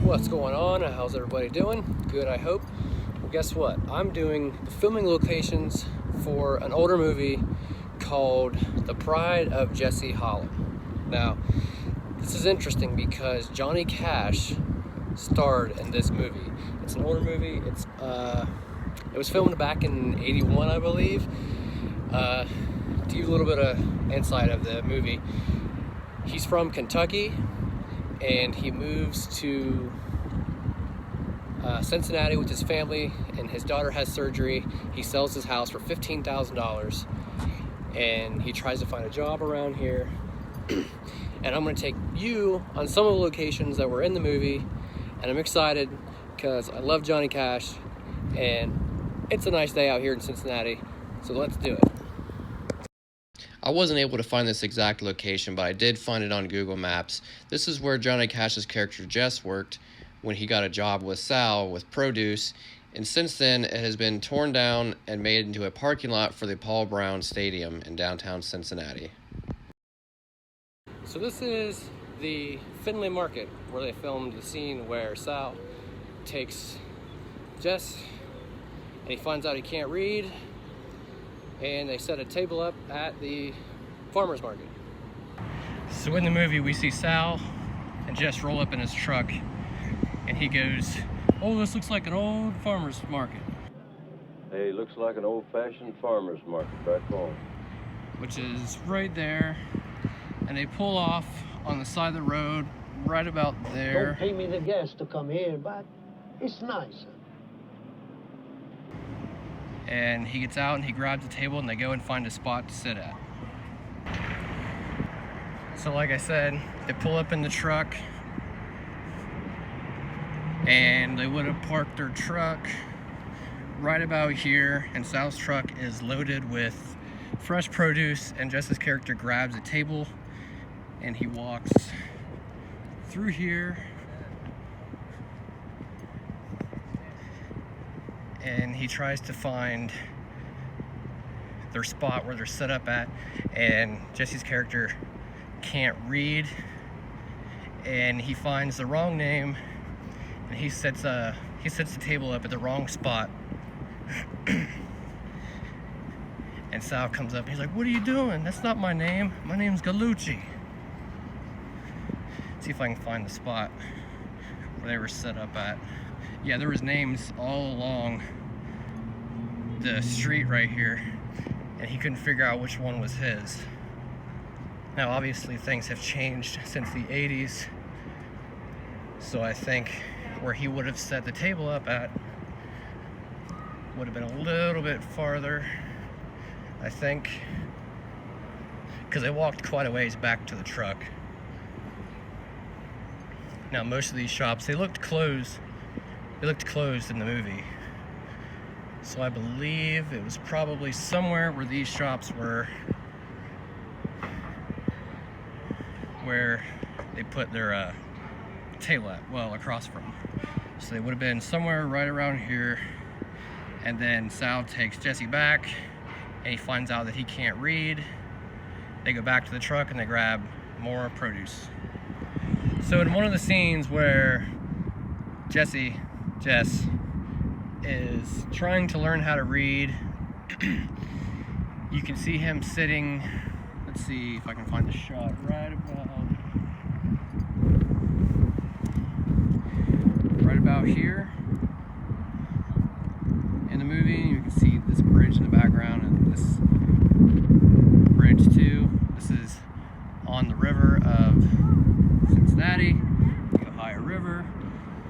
What's going on? How's everybody doing? Good, I hope. Well, guess what? I'm doing the filming locations for an older movie called The Pride of Jesse Hallam. Now, this is interesting because Johnny Cash starred in this movie. It's an older movie. It was filmed back in '81, I believe. To give you a little bit of insight of the movie, he's from Kentucky and he moves to Cincinnati with his family, and his daughter has surgery. He sells his house for $15,000 and he tries to find a job around here. And I'm going to take you on some of the locations that were in the movie, and I'm excited because I love Johnny Cash and it's a nice day out here in Cincinnati, so let's do it. I wasn't able to find this exact location, but I did find it on Google Maps. This is where Johnny Cash's character Jess worked when he got a job with Sal with produce, and since then it has been torn down and made into a parking lot for the Paul Brown Stadium in downtown Cincinnati. So this is the Findlay market where they filmed the scene where Sal takes Jess and he finds out he can't read, and they set a table up at the farmer's market. So in the movie we see Sal and Jess roll up in his truck and he goes, "Oh, this looks like an old farmer's market." Hey, looks like an old-fashioned farmer's market back home. Which is right there. And they pull off on the side of the road right about there. Don't pay me the gas to come here, but it's nice. And he gets out and he grabs a table and they go and find a spot to sit at. So like I said, they pull up in the truck and they would have parked their truck right about here, and Sal's truck is loaded with fresh produce, and Jess's character grabs a table and he walks through here and he tries to find their spot where they're set up at, and Jesse's character can't read and he finds the wrong name and he sets the table up at the wrong spot. And Sal comes up and he's like, "What are you doing? That's not my name. My name's Galucci." See if I can find the spot where they were set up at. Yeah, there was names all along the street right here, and he couldn't figure out which one was his. Now, obviously, things have changed since the 80s, so I think where he would have set the table up at would have been a little bit farther, I think, because they walked quite a ways back to the truck. Now, most of these shops, they looked closed in the movie. So I believe it was probably somewhere where these shops were, where they put their table at, well, across from. So they would have been somewhere right around here. And then Sal takes Jesse back and he finds out that he can't read. They go back to the truck and they grab more produce. So in one of the scenes where Jess is trying to learn how to read, you can see him sitting, let's see if I can find the shot right about here in the movie. You can see this bridge in the background and this bridge too. This is on the river of Cincinnati, the Ohio River.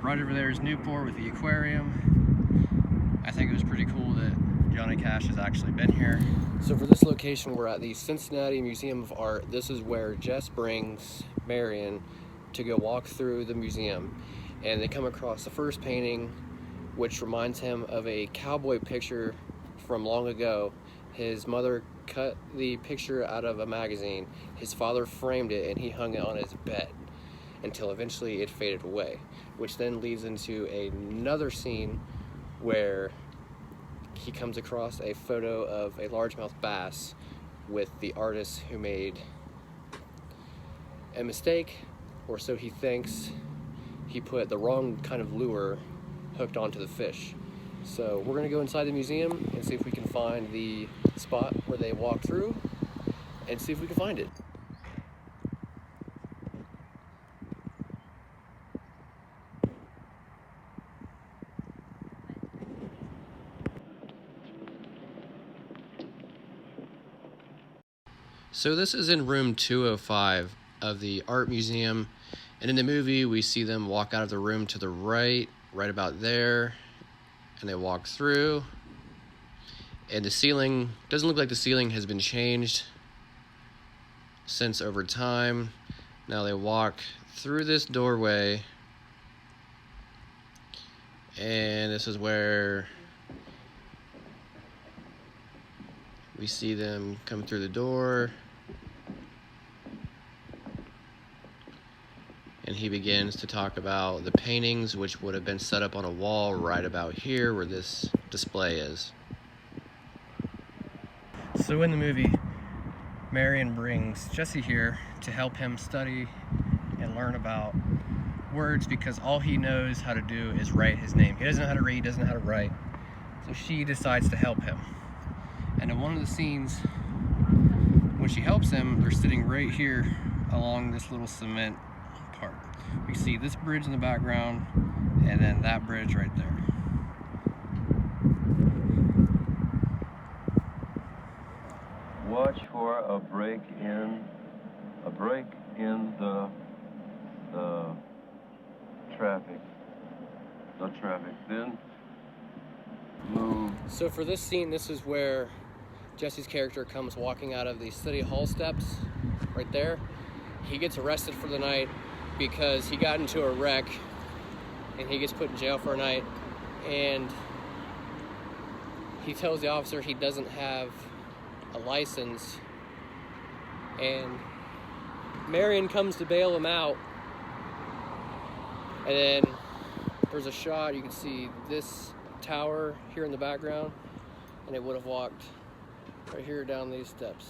Right over there is Newport with the aquarium. I think it was pretty cool that Johnny Cash has actually been here. So for this location, we're at the Cincinnati Museum of Art. This is where Jess brings Marion to go walk through the museum. And they come across the first painting, which reminds him of a cowboy picture from long ago. His mother cut the picture out of a magazine. His father framed it and he hung it on his bed until eventually it faded away, which then leads into another scene where he comes across a photo of a largemouth bass with the artist who made a mistake, or so he thinks. he put the wrong kind of lure hooked onto the fish. So we're gonna go inside the museum and see if we can find the spot where they walked through and see if we can find it. So this is in room 205 of the art museum, and in the movie we see them walk out of the room to the right about there, and they walk through, and the ceiling doesn't look like the ceiling has been changed since over time. Now they walk through this doorway, and this is where we see them come through the door. And he begins to talk about the paintings, which would have been set up on a wall right about here where this display is. So in the movie, Marion brings Jesse here to help him study and learn about words, because all he knows how to do is write his name. He doesn't know how to read, doesn't know how to write. So she decides to help him. And in one of the scenes, when she helps him, they're sitting right here along this little cement part. We see this bridge in the background, and then that bridge right there. Watch for a break in the traffic. Then move. So for this scene, this is where Jesse's character comes walking out of the City Hall steps, right there. He gets arrested for the night because he got into a wreck, and he gets put in jail for a night, and he tells the officer he doesn't have a license, and Marion comes to bail him out, and then there's a shot, you can see this tower here in the background, and it would have walked right here down these steps.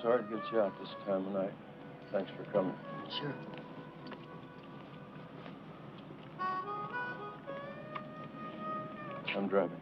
Sorry to get you out this time of night. Thanks for coming. Sure. I'm driving.